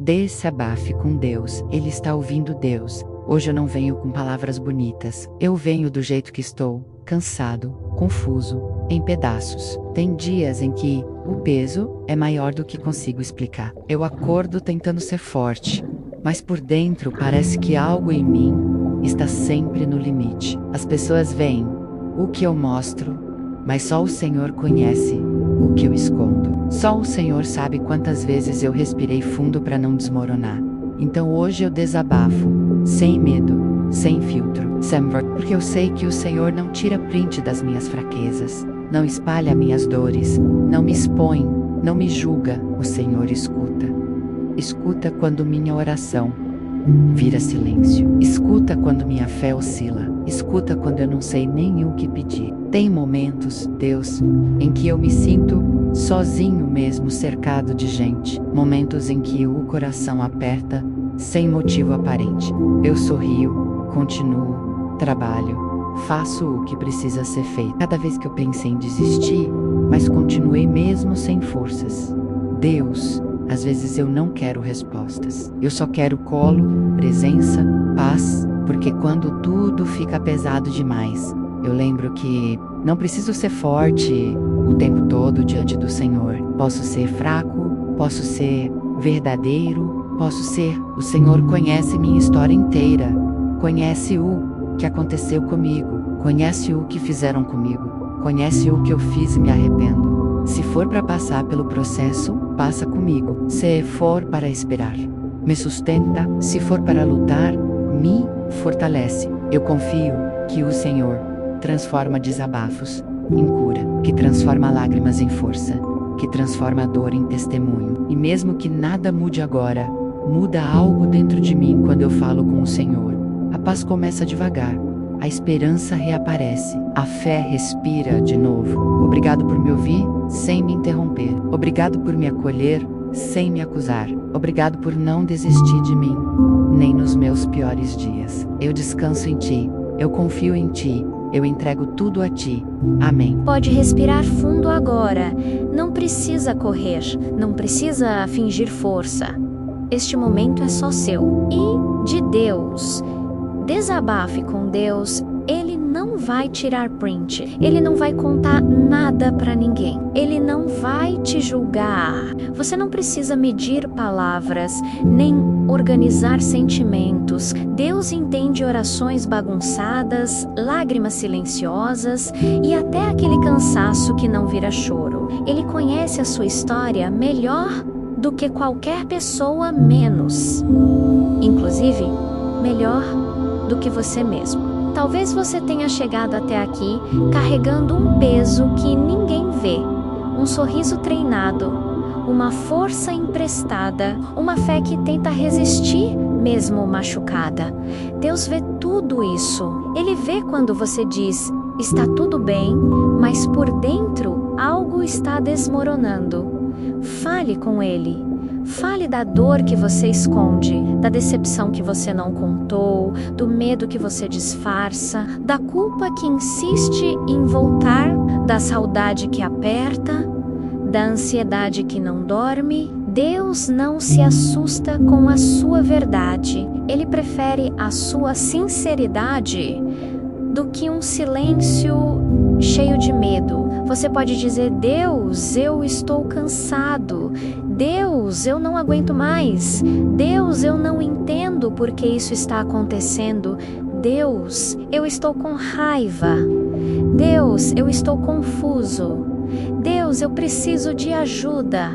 Desabafe com Deus. Ele está ouvindo Deus. Hoje eu não venho com palavras bonitas. Eu venho do jeito que estou, cansado, confuso, em pedaços. Tem dias em que o peso é maior do que consigo explicar. Eu acordo tentando ser forte, mas por dentro parece que algo em mim está sempre no limite. As pessoas veem o que eu mostro, mas só o Senhor conhece o que eu escondo. Só o Senhor sabe quantas vezes eu respirei fundo para não desmoronar. Então hoje eu desabafo, sem medo, sem filtro, porque eu sei que o Senhor não tira print das minhas fraquezas, não espalha minhas dores, não me expõe, não me julga. O Senhor escuta. Escuta quando minha oração vira silêncio. Escuta quando minha fé oscila. Escuta quando eu não sei nem o que pedir. Tem momentos, Deus, em que eu me sinto sozinho mesmo, cercado de gente. Momentos em que o coração aperta sem motivo aparente. Eu sorrio, continuo, trabalho, faço o que precisa ser feito. Cada vez que eu pensei em desistir, mas continuei mesmo sem forças. Deus, às vezes eu não quero respostas. Eu só quero colo, presença, paz, porque quando tudo fica pesado demais, eu lembro que não preciso ser forte o tempo todo diante do Senhor. Posso ser fraco, posso ser verdadeiro, posso ser. O Senhor conhece minha história inteira, conhece o que aconteceu comigo, conhece o que fizeram comigo, conhece o que eu fiz e me arrependo. Se for para passar pelo processo, passa comigo. Se for para esperar, me sustenta. Se for para lutar, me fortalece. Eu confio que o Senhor transforma desabafos em cura, que transforma lágrimas em força, que transforma a dor em testemunho. E mesmo que nada mude agora, muda algo dentro de mim quando eu falo com o Senhor. A paz começa devagar, a esperança reaparece, a fé respira de novo. Obrigado por me ouvir sem me interromper. Obrigado por me acolher sem me acusar. Obrigado por não desistir de mim, nem nos meus piores dias. Eu descanso em Ti, eu confio em Ti, eu entrego tudo a Ti. Amém. Pode respirar fundo agora. Não precisa correr, não precisa fingir força. Este momento é só seu e de Deus. Desabafe com Deus. Ele não vai tirar print. Ele não vai contar nada para ninguém. Ele não vai te julgar. Você não precisa medir palavras, nem organizar sentimentos. Deus entende orações bagunçadas, lágrimas silenciosas e até aquele cansaço que não vira choro. Ele conhece a sua história melhor do que qualquer pessoa menos. Inclusive, melhor do que você mesmo. Talvez você tenha chegado até aqui carregando um peso que ninguém vê, um sorriso treinado, uma força emprestada, uma fé que tenta resistir mesmo machucada. Deus vê tudo isso. Ele vê quando você diz, está tudo bem, mas por dentro algo está desmoronando. Fale com Ele. Fale da dor que você esconde, da decepção que você não contou, do medo que você disfarça, da culpa que insiste em voltar, da saudade que aperta, da ansiedade que não dorme. Deus não se assusta com a sua verdade. Ele prefere a sua sinceridade do que um silêncio cheio de medo. Você pode dizer, Deus, eu estou cansado. Deus, eu não aguento mais. Deus, eu não entendo por que isso está acontecendo. Deus, eu estou com raiva. Deus, eu estou confuso. Deus, eu preciso de ajuda.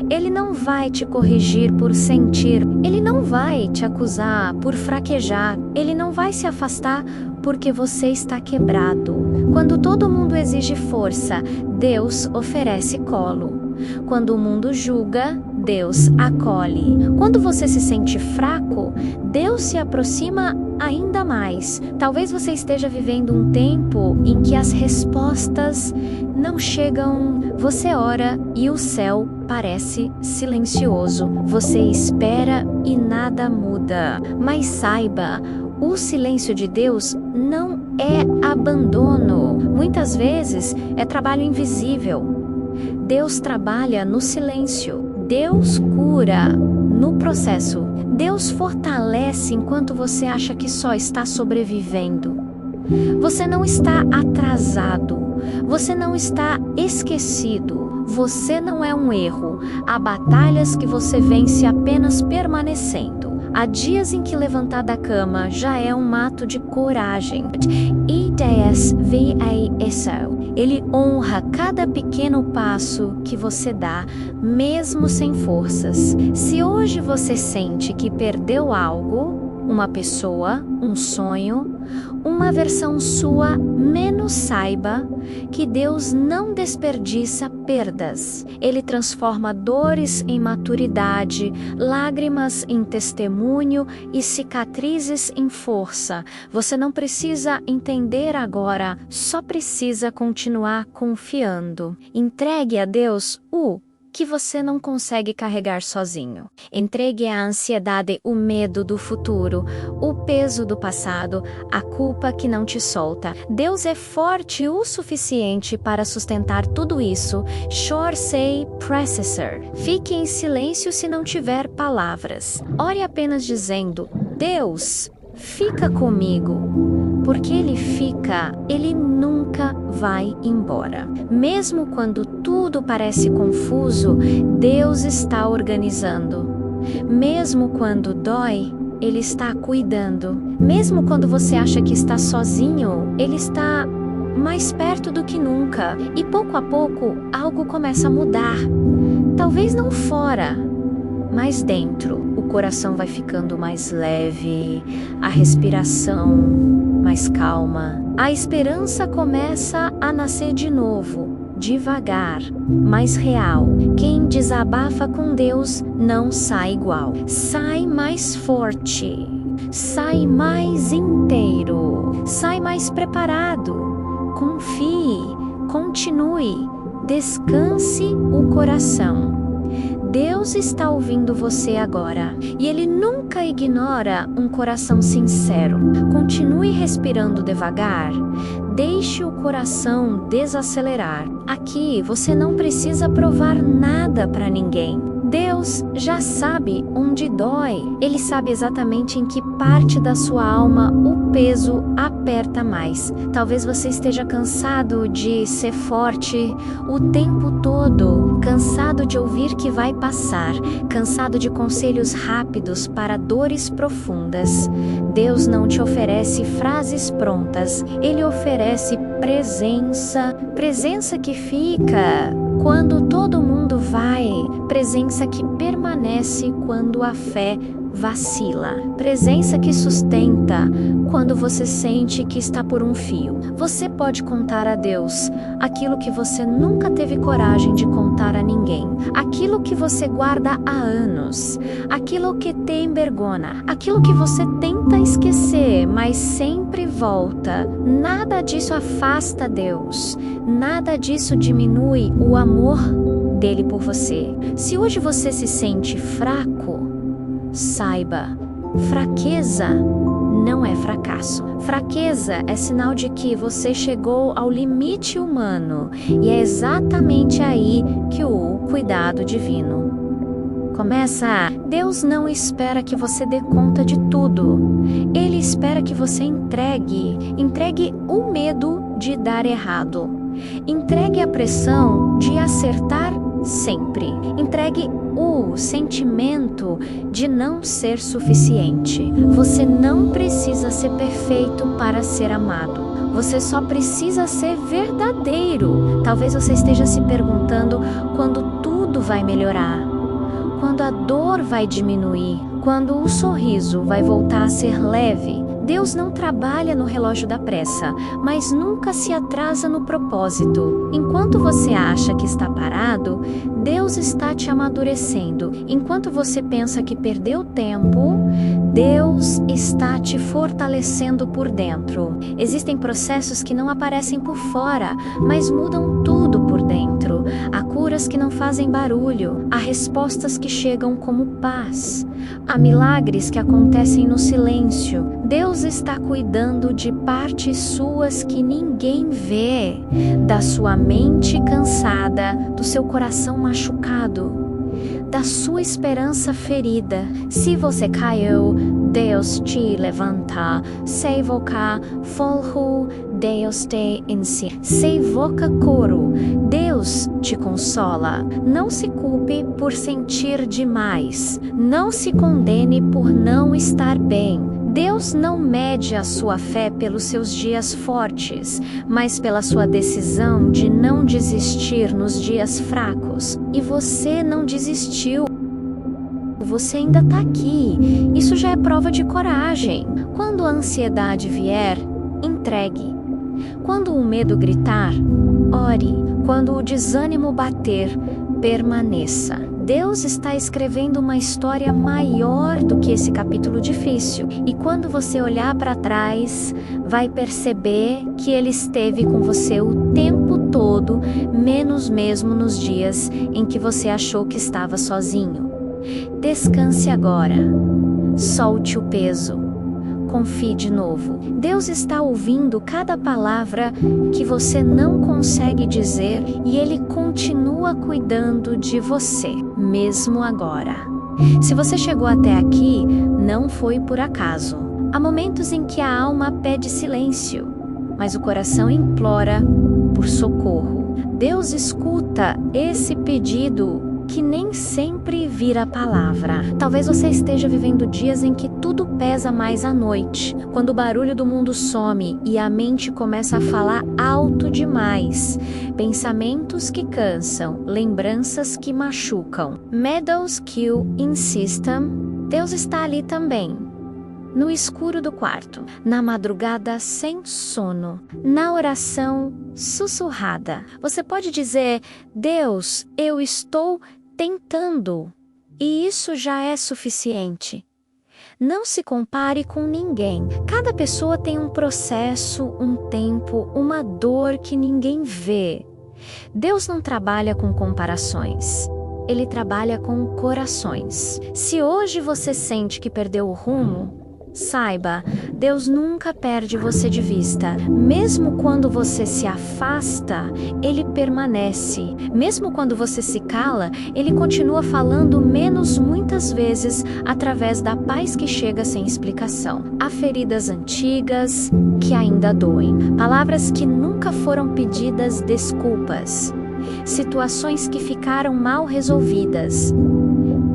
Ele não vai te corrigir por sentir. Ele não vai te acusar por fraquejar. Ele não vai se afastar porque você está quebrado. Quando todo mundo exige força, Deus oferece colo. Quando o mundo julga, Deus acolhe. Quando você se sente fraco, Deus se aproxima ainda mais. Talvez você esteja vivendo um tempo em que as respostas não chegam. Você ora e o céu parece silencioso. Você espera e nada muda. Mas saiba, o silêncio de Deus não é abandono. Muitas vezes é trabalho invisível. Deus trabalha no silêncio. Deus cura no processo. Deus fortalece enquanto você acha que só está sobrevivendo. Você não está atrasado. Você não está esquecido. Você não é um erro. Há batalhas que você vence apenas permanecendo. Há dias em que levantar da cama já é um ato de coragem. E Deus VASO. Ele honra cada pequeno passo que você dá, mesmo sem forças. Se hoje você sente que perdeu algo, uma pessoa, um sonho, uma versão sua, menos saiba que Deus não desperdiça perdas. Ele transforma dores em maturidade, lágrimas em testemunho e cicatrizes em força. Você não precisa entender agora, só precisa continuar confiando. Entregue a Deus o que você não consegue carregar sozinho. Entregue a ansiedade, o medo do futuro, o peso do passado, a culpa que não te solta. Deus é forte o suficiente para sustentar tudo isso. Short say processor. Fique em silêncio se não tiver palavras. Ore apenas dizendo: Deus, fica comigo. Porque Ele fica, Ele nunca vai embora. Mesmo quando tudo parece confuso, Deus está organizando. Mesmo quando dói, Ele está cuidando. Mesmo quando você acha que está sozinho, Ele está mais perto do que nunca. E pouco a pouco, algo começa a mudar. Talvez não fora, mas dentro. O coração vai ficando mais leve, a respiração mais calma. A esperança começa a nascer de novo, devagar, mais real. Quem desabafa com Deus não sai igual. Sai mais forte, sai mais inteiro, sai mais preparado. Confie, continue, descanse o coração. Deus está ouvindo você agora e Ele nunca ignora um coração sincero. Continue respirando devagar. Deixe o coração desacelerar. Aqui você não precisa provar nada para ninguém. Deus já sabe onde dói. Ele sabe exatamente em que parte da sua alma o peso aperta mais. Talvez você esteja cansado de ser forte o tempo todo, cansado de ouvir que vai passar, cansado de conselhos rápidos para dores profundas. Deus não te oferece frases prontas. Ele oferece presença que fica quando todo mundo vai, presença que permanece quando a fé vacila, presença que sustenta quando você sente que está por um fio. Você pode contar a Deus aquilo que você nunca teve coragem de contar a ninguém, aquilo que você guarda há anos, aquilo que te envergonha, aquilo que você tenta esquecer, mas sempre volta. Nada disso afasta Deus, nada disso diminui o amor dele por você. Se hoje você se sente fraco, saiba, fraqueza não é fracasso. Fraqueza é sinal de que você chegou ao limite humano e é exatamente aí que o cuidado divino começa. Deus não espera que você dê conta de tudo. Ele espera que você entregue o medo de dar errado. Entregue a pressão de acertar sempre. Entregue o sentimento de não ser suficiente. Você não precisa ser perfeito para ser amado. Você só precisa ser verdadeiro. Talvez você esteja se perguntando quando tudo vai melhorar, quando a dor vai diminuir, quando o sorriso vai voltar a ser leve. Deus não trabalha no relógio da pressa, mas nunca se atrasa no propósito. Enquanto você acha que está parado, Deus está te amadurecendo. Enquanto você pensa que perdeu tempo, Deus está te fortalecendo por dentro. Existem processos que não aparecem por fora, mas mudam tudo por dentro. Há curas que não fazem barulho, há respostas que chegam como paz, há milagres que acontecem no silêncio. Deus está cuidando de partes suas que ninguém vê, da sua mente cansada, do seu coração machucado, da sua esperança ferida. Se você caiu, Deus te levanta. Se voca folhu, Deus te ensina. Se voca coro, Deus te consola. Não se culpe por sentir demais. Não se condene por não estar bem. Deus não mede a sua fé pelos seus dias fortes, mas pela sua decisão de não desistir nos dias fracos. E você não desistiu. Você ainda está aqui. Isso já é prova de coragem. Quando a ansiedade vier, entregue. Quando o medo gritar, ore. Quando o desânimo bater, permaneça. Deus está escrevendo uma história maior do que esse capítulo difícil. E quando você olhar para trás, vai perceber que Ele esteve com você o tempo todo, menos mesmo nos dias em que você achou que estava sozinho. Descanse agora. Solte o peso. Confie de novo. Deus está ouvindo cada palavra que você não consegue dizer e Ele continua cuidando de você, mesmo agora. Se você chegou até aqui, não foi por acaso. Há momentos em que a alma pede silêncio, mas o coração implora por socorro. Deus escuta esse pedido que nem sempre vira palavra. Talvez você esteja vivendo dias em que tudo pesa mais à noite, quando o barulho do mundo some e a mente começa a falar alto demais. Pensamentos que cansam, lembranças que machucam. Meadows Kill in System, Deus está ali também. No escuro do quarto, na madrugada sem sono, na oração sussurrada. Você pode dizer: Deus, eu estou tentando. E isso já é suficiente. Não se compare com ninguém. Cada pessoa tem um processo, um tempo, uma dor que ninguém vê. Deus não trabalha com comparações. Ele trabalha com corações. Se hoje você sente que perdeu o rumo, saiba, Deus nunca perde você de vista. Mesmo quando você se afasta, Ele permanece. Mesmo quando você se cala, Ele continua falando menos muitas vezes através da paz que chega sem explicação. Há feridas antigas que ainda doem. Palavras que nunca foram pedidas desculpas. Situações que ficaram mal resolvidas.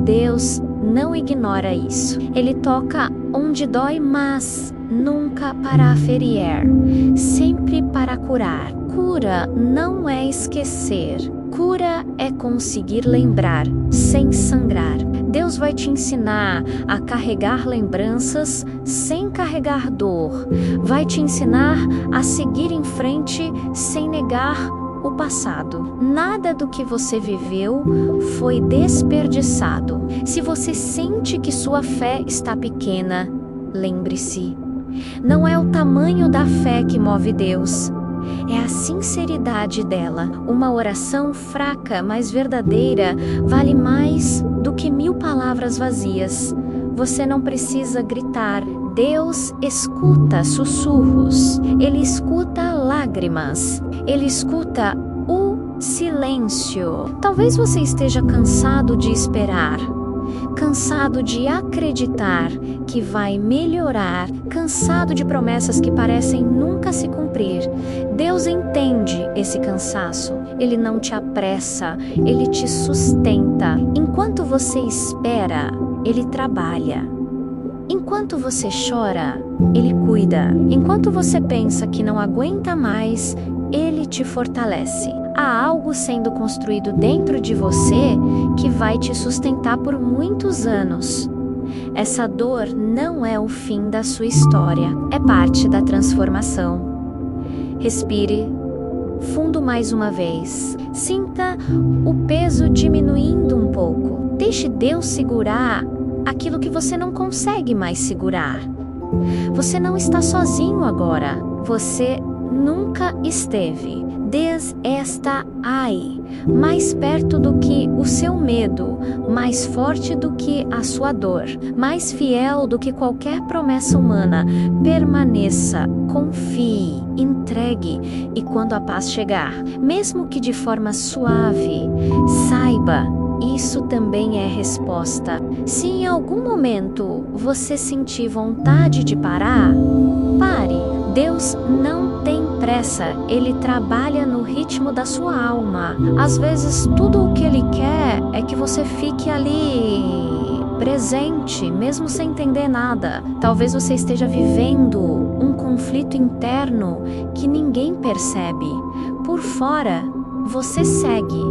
Deus não ignora isso. Ele toca onde dói, mas nunca para ferir, sempre para curar. Cura não é esquecer. Cura é conseguir lembrar, sem sangrar. Deus vai te ensinar a carregar lembranças sem carregar dor. Vai te ensinar a seguir em frente sem negar o passado. Nada do que você viveu foi desperdiçado. Se você sente que sua fé está pequena, lembre-se, não é o tamanho da fé que move Deus, é a sinceridade dela. Uma oração fraca, mas verdadeira, vale mais do que 1000 palavras vazias. Você não precisa gritar. Deus escuta sussurros. Ele escuta lágrimas. Ele escuta o silêncio. Talvez você esteja cansado de esperar, cansado de acreditar que vai melhorar, cansado de promessas que parecem nunca se cumprir. Deus entende esse cansaço. Ele não te apressa, Ele te sustenta. Enquanto você espera, Ele trabalha. Enquanto você chora, Ele cuida. Enquanto você pensa que não aguenta mais, Ele te fortalece. Há algo sendo construído dentro de você que vai te sustentar por muitos anos. Essa dor não é o fim da sua história, é parte da transformação. Respire fundo mais uma vez. Sinta o peso diminuindo um pouco. Deixe Deus segurar aquilo que você não consegue mais segurar. Você não está sozinho agora. Você nunca esteve. Deus está aí, mais perto do que o seu medo, mais forte do que a sua dor, mais fiel do que qualquer promessa humana. Permaneça, confie, entregue, e quando a paz chegar, mesmo que de forma suave, saiba, Isso também é resposta. Se em algum momento você sentir vontade de parar, pare. Deus não tem pressa, Ele trabalha no ritmo da sua alma. Às vezes, tudo o que Ele quer é que você fique ali, presente, mesmo sem entender nada. Talvez você esteja vivendo um conflito interno que ninguém percebe. Por fora, você segue.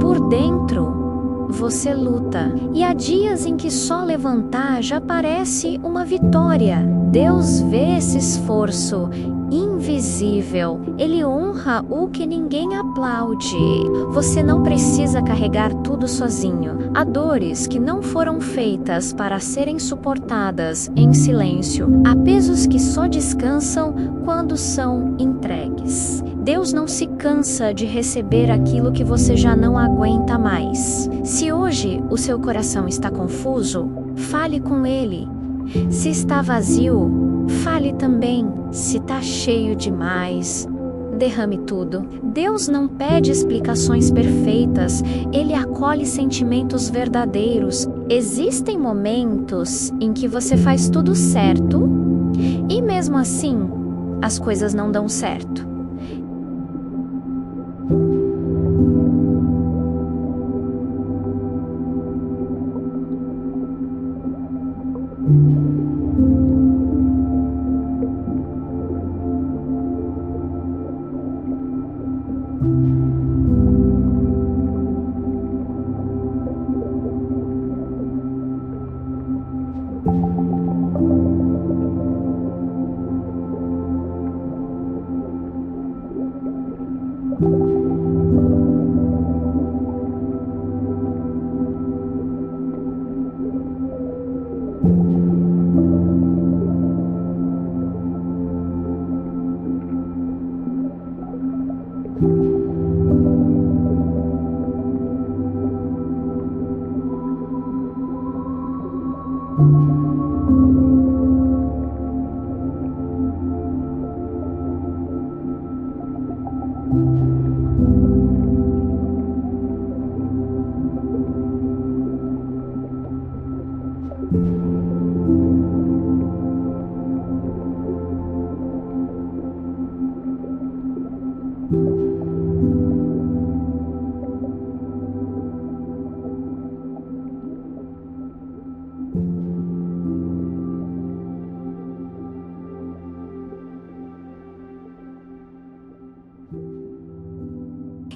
Por dentro, você luta. E há dias em que só levantar já parece uma vitória. Deus vê esse esforço invisível. Ele honra o que ninguém aplaude. Você não precisa carregar tudo sozinho. Há dores que não foram feitas para serem suportadas em silêncio. Há pesos que só descansam quando são entregues. Deus não se cansa de receber aquilo que você já não aguenta mais. Se hoje o seu coração está confuso, fale com Ele. Se está vazio, fale também. Se está cheio demais, derrame tudo. Deus não pede explicações perfeitas, Ele acolhe sentimentos verdadeiros. Existem momentos em que você faz tudo certo e mesmo assim as coisas não dão certo.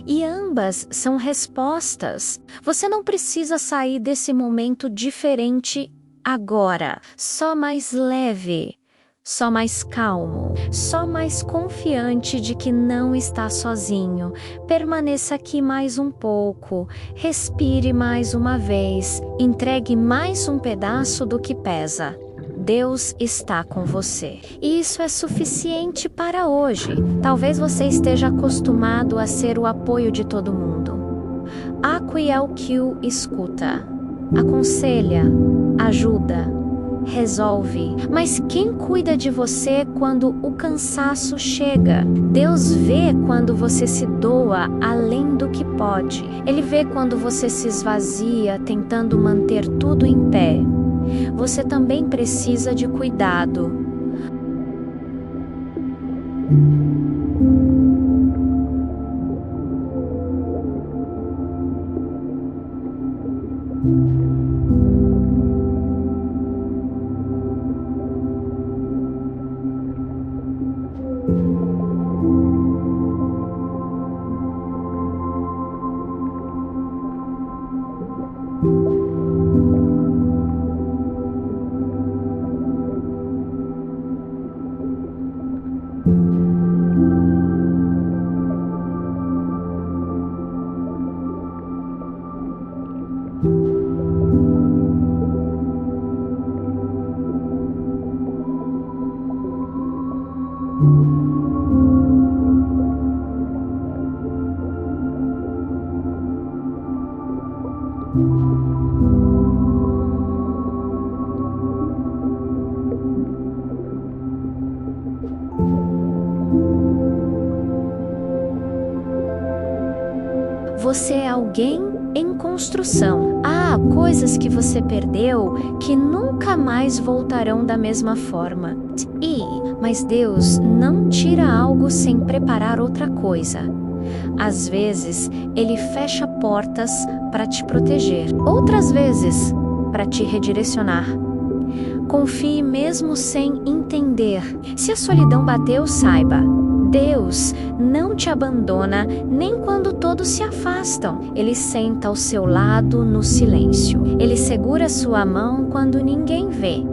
E ambas são respostas. Você não precisa sair desse momento diferente agora, só mais leve, só mais calmo, só mais confiante de que não está sozinho. Permaneça aqui mais um pouco, respire mais uma vez, entregue mais um pedaço do que pesa. Deus está com você. E isso é suficiente para hoje. Talvez você esteja acostumado a ser o apoio de todo mundo. Aqui é o que o escuta, aconselha, ajuda, resolve. Mas quem cuida de você quando o cansaço chega? Deus vê quando você se doa além do que pode. Ele vê quando você se esvazia tentando manter tudo em pé. Você também precisa de cuidado. Você é alguém em construção. Há coisas que você perdeu que nunca mais voltarão da mesma forma. Mas Deus não tira algo sem preparar outra coisa. Às vezes, Ele fecha portas para te proteger. Outras vezes, para te redirecionar. Confie mesmo sem entender. Se a solidão bateu, saiba: Deus não te abandona nem quando todos se afastam. Ele senta ao seu lado no silêncio. Ele segura sua mão quando ninguém vê.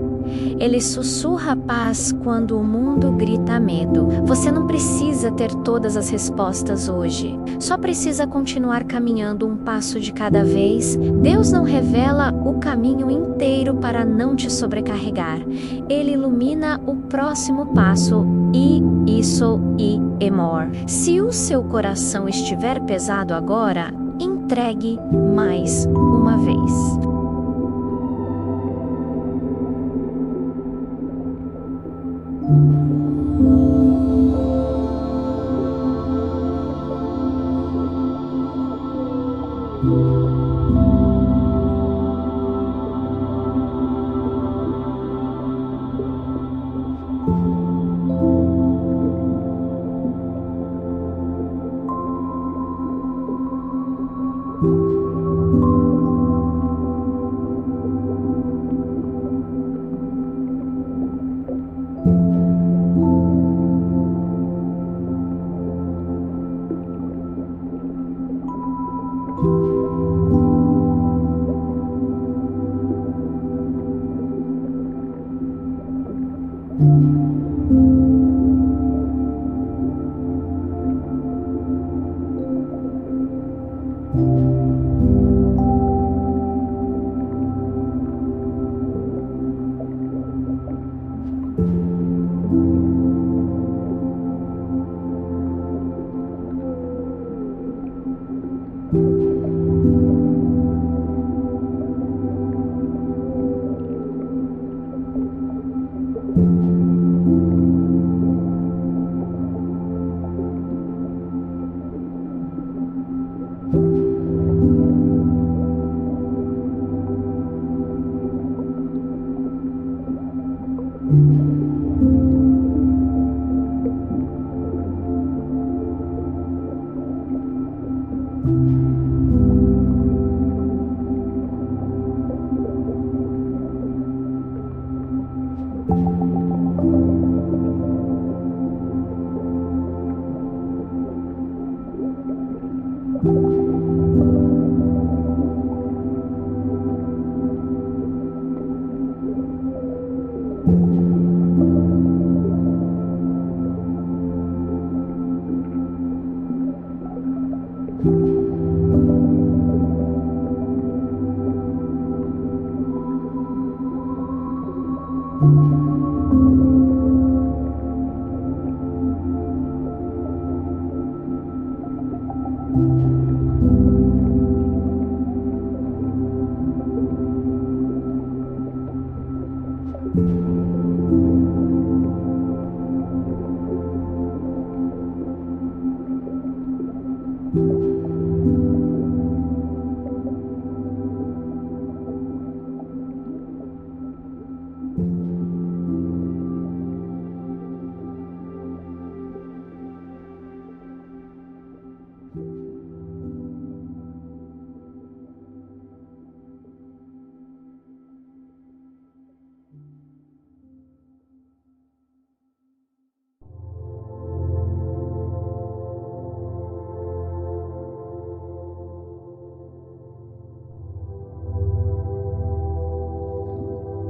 Ele sussurra paz quando o mundo grita medo. Você não precisa ter todas as respostas hoje. Só precisa continuar caminhando um passo de cada vez. Deus não revela o caminho inteiro para não te sobrecarregar. Ele ilumina o próximo passo e more. Se o seu coração estiver pesado agora, entregue mais uma vez.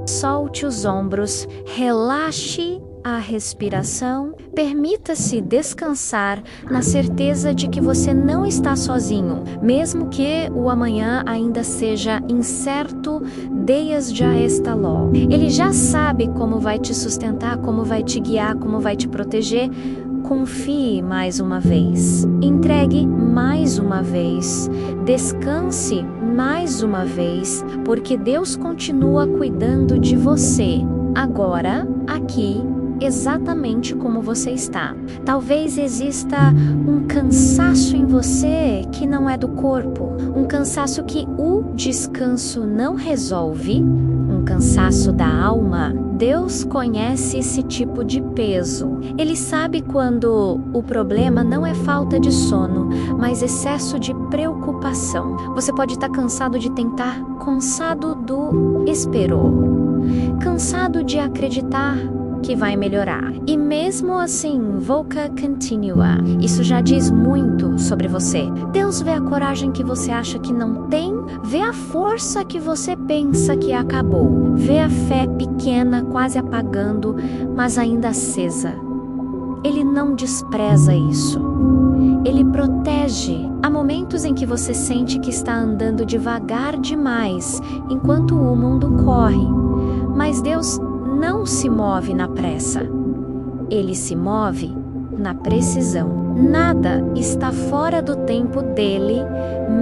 Solte os ombros, relaxe a respiração, permita-se descansar na certeza de que você não está sozinho, mesmo que o amanhã ainda seja incerto. Deus já está lá. Ele já sabe como vai te sustentar, como vai te guiar, como vai te proteger. Confie mais uma vez, entregue mais uma vez, descanse mais uma vez, porque Deus continua cuidando de você, agora, aqui exatamente como você está. Talvez exista um cansaço em você que não é do corpo, um cansaço que o descanso não resolve, um cansaço da alma. Deus conhece esse tipo de peso. Ele sabe quando o problema não é falta de sono, mas excesso de preocupação. Você pode estar cansado de tentar, cansado do esperou, cansado de acreditar que vai melhorar. E mesmo assim, voca continua. Isso já diz muito sobre você. Deus vê a coragem que você acha que não tem, vê a força que você pensa que acabou, vê a fé pequena quase apagando, mas ainda acesa. Ele não despreza isso. Ele protege. Há momentos em que você sente que está andando devagar demais, enquanto o mundo corre. Mas Deus não se move na pressa. Ele se move na precisão. Nada está fora do tempo dele,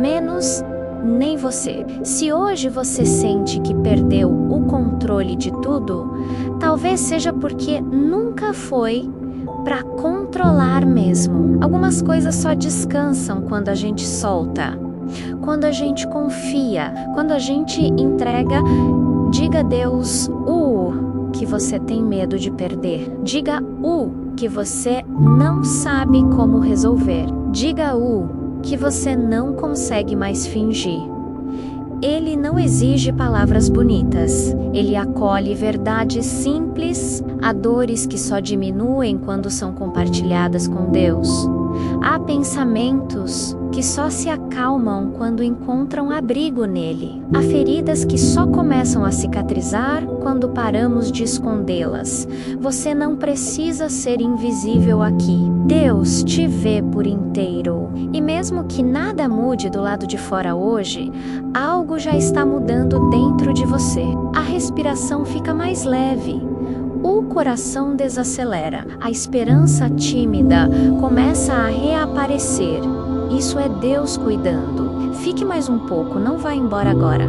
menos nem você. Se hoje você sente que perdeu o controle de tudo, talvez seja porque nunca foi para controlar mesmo. Algumas coisas só descansam quando a gente solta, quando a gente confia, quando a gente entrega. Diga a Deus que você tem medo de perder. Diga que você não sabe como resolver. Diga que você não consegue mais fingir. Ele não exige palavras bonitas. Ele acolhe verdades simples, há dores que só diminuem quando são compartilhadas com Deus. Há pensamentos que só se acalmam quando encontram abrigo nele. Há feridas que só começam a cicatrizar quando paramos de escondê-las. Você não precisa ser invisível aqui. Deus te vê por inteiro. E mesmo que nada mude do lado de fora hoje, algo já está mudando dentro de você. A respiração fica mais leve. O coração desacelera, a esperança tímida começa a reaparecer. Isso é Deus cuidando. Fique mais um pouco, não vá embora agora.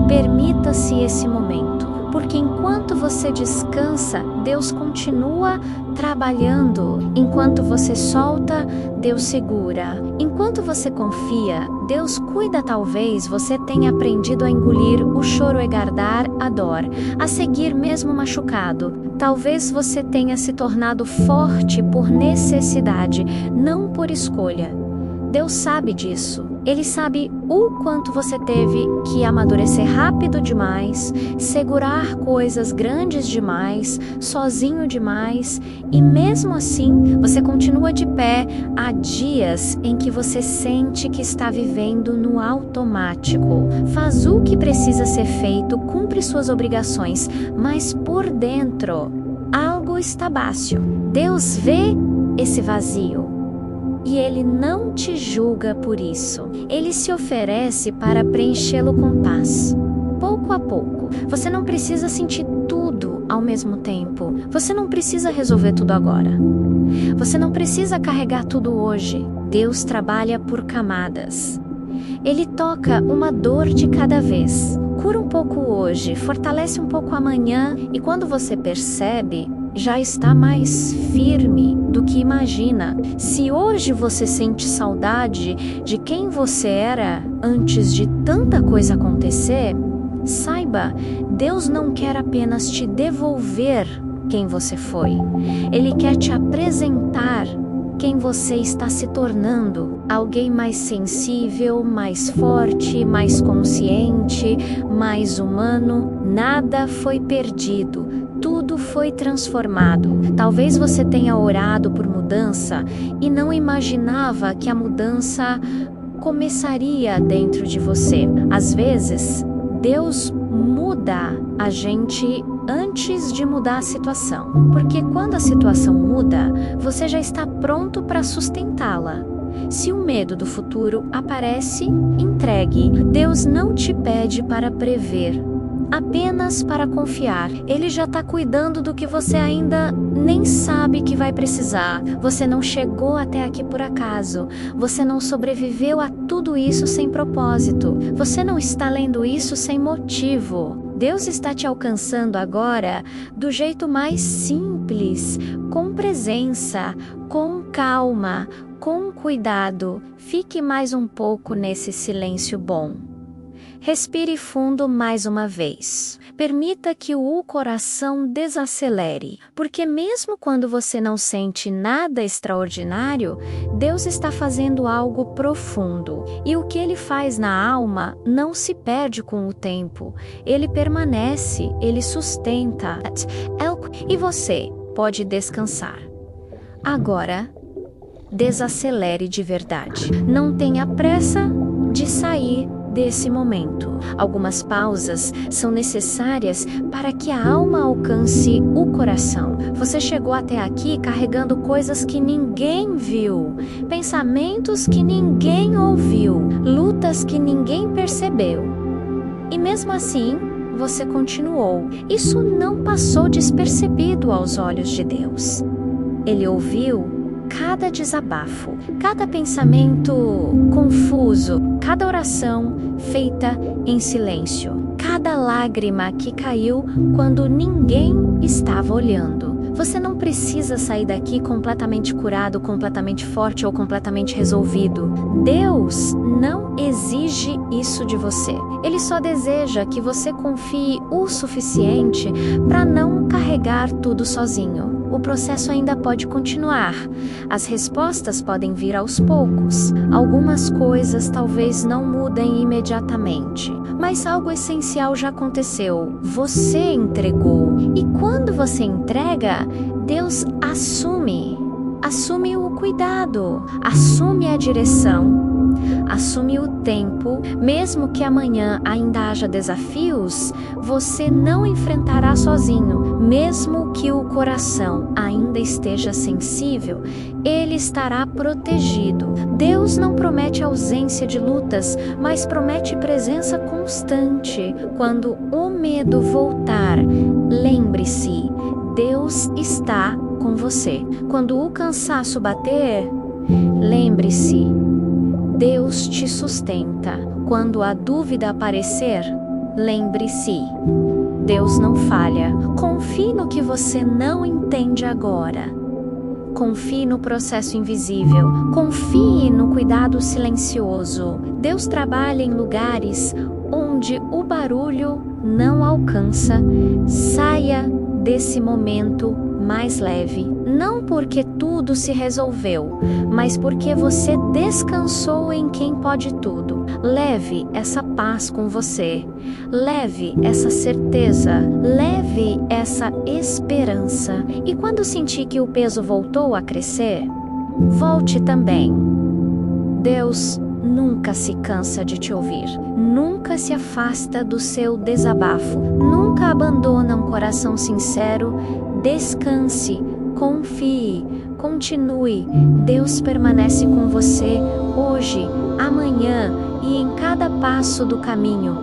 Permita-se esse momento, porque enquanto você descansa, Deus continua trabalhando. Enquanto você solta, Deus segura. Enquanto você confia, Deus cuida. Talvez você tenha aprendido a engolir o choro e guardar a dor, a seguir mesmo machucado. Talvez você tenha se tornado forte por necessidade, não por escolha. Deus sabe disso. Ele sabe o quanto você teve que amadurecer rápido demais, segurar coisas grandes demais, sozinho demais, e mesmo assim você continua de pé. Há dias em que você sente que está vivendo no automático. Faz o que precisa ser feito, cumpre suas obrigações, mas por dentro algo está baixo. Deus vê esse vazio. E Ele não te julga por isso. Ele se oferece para preenchê-lo com paz. Pouco a pouco. Você não precisa sentir tudo ao mesmo tempo. Você não precisa resolver tudo agora. Você não precisa carregar tudo hoje. Deus trabalha por camadas. Ele toca uma dor de cada vez. Cura um pouco hoje, fortalece um pouco amanhã, e quando você percebe, já está mais firme do que imagina. Se hoje você sente saudade de quem você era antes de tanta coisa acontecer, saiba, Deus não quer apenas te devolver quem você foi. Ele quer te apresentar quem você está se tornando. Alguém mais sensível, mais forte, mais consciente, mais humano. Nada foi perdido. Tudo foi transformado. Talvez você tenha orado por mudança e não imaginava que a mudança começaria dentro de você. Às vezes, Deus muda a gente antes de mudar a situação. Porque quando a situação muda, você já está pronto para sustentá-la. Se o medo do futuro aparece, entregue. Deus não te pede para prever, apenas para confiar. Ele já está cuidando do que você ainda nem sabe que vai precisar. Você não chegou até aqui por acaso. Você não sobreviveu a tudo isso sem propósito. Você não está lendo isso sem motivo. Deus está te alcançando agora do jeito mais simples, com presença, com calma, com cuidado. Fique mais um pouco nesse silêncio bom. Respire fundo mais uma vez. Permita que o coração desacelere, porque mesmo quando você não sente nada extraordinário, Deus está fazendo algo profundo. E o que Ele faz na alma não se perde com o tempo. Ele permanece, Ele sustenta. E você pode descansar. Agora, desacelere de verdade. Não tenha pressa de sair desse momento. Algumas pausas são necessárias para que a alma alcance o coração. Você chegou até aqui carregando coisas que ninguém viu, pensamentos que ninguém ouviu, lutas que ninguém percebeu. E mesmo assim, você continuou. Isso não passou despercebido aos olhos de Deus. Ele ouviu cada desabafo, cada pensamento confuso, cada oração feita em silêncio, cada lágrima que caiu quando ninguém estava olhando. Você não precisa sair daqui completamente curado, completamente forte ou completamente resolvido. Deus não exige isso de você. Ele só deseja que você confie o suficiente para não carregar tudo sozinho. O processo ainda pode continuar. As respostas podem vir aos poucos. Algumas coisas talvez não mudem imediatamente, mas algo essencial já aconteceu. Você entregou. E quando você entrega, Deus assume o cuidado, assume a direção, assume o tempo. Mesmo que amanhã ainda haja desafios, você não enfrentará sozinho. Mesmo que o coração ainda esteja sensível, ele estará protegido. Deus não promete ausência de lutas, mas promete presença constante. Quando o medo voltar, lembre-se, Deus está com você. Quando o cansaço bater, lembre-se, Deus te sustenta. Quando a dúvida aparecer, lembre-se, Deus não falha. Confie no que você não entende agora. Confie no processo invisível. Confie no cuidado silencioso. Deus trabalha em lugares onde o barulho não alcança. Saia desse momento mais leve, não porque tudo se resolveu, mas porque você descansou em quem pode tudo. Leve essa paz com você, leve essa certeza, leve essa esperança. E quando sentir que o peso voltou a crescer, volte também. Deus nunca se cansa de te ouvir, nunca se afasta do seu desabafo, nunca abandona um coração sincero. Descanse, confie, continue. Deus permanece com você hoje, amanhã e em cada passo do caminho.